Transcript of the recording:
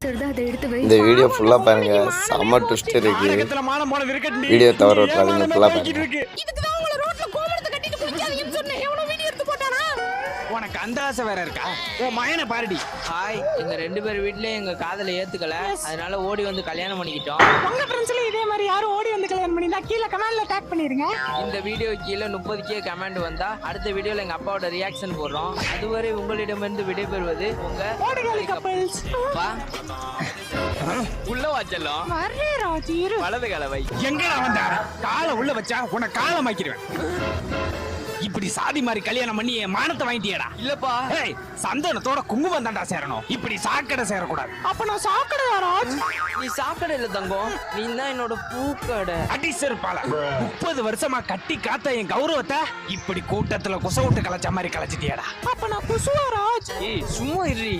இந்த வீடியோ ஃபுல்லா பாருங்க, செம்ம ட்விஸ்ட் இருக்கு. வீடியோ தவற விட்டுறாதீங்க, ஃபுல்லா பாருங்க. உனக்கு அந்த ஆசை வேற இருக்கா? உன் மயனை பாருடி. ஹாய், எங்க 2 பேர் வீட்லயும் எங்க காதலை ஏத்துக்கல, அதனால ஓடி வந்து கல்யாணம் பண்ணிக்கிட்டோம். உங்க ஃப்ரெண்ட்ஸ்ல இதே மாதிரி யாரும் ஓடி வந்து கல்யாணம் பண்ணினா கீழ கமெண்ட்ல டாக் பண்ணிருங்க. இந்த வீடியோ கீழ 30k கமெண்ட் வந்தா அடுத்த வீடியோல எங்க அப்பாவோட ரியாக்ஷன் போடுறோம். அதுவரை உங்களிடமிருந்து விடைபெறுவது உங்க ஓடிகாலி கப்பல்ஸ். வா உள்ள வாச்சலாம். வரே ராஜி இரு. வலது கால வை. எங்கடா வந்தா? காலை உள்ள வச்சா உன காலை மாக்கிடுவேன். இப்படி சாதி மாதிரி கல்யாணம் பண்ணி என் மானத்தை வாங்கிட்டியடா. இல்லப்பா, ஏய், சந்தனத்தோட குங்குமம் தாண்டா சேரணும். இப்படி சாக்கடை சேரக்கூடாது. அப்ப நான் சாக்கடை ராஜ். நீ சாக்கடை இல்ல தங்கம், நீ தான் என்னோட பூக்கடை. அடி செருப்பால 30 வருஷமா கட்டி காத்த என் கௌரவத்தை இப்படி கூட்டத்துல குச விட்டு கலைச்ச மாதிரி கலைச்சிட்டியடா. அப்ப நான் குசுவா ராஜ். ஏய் சும்மா இரு.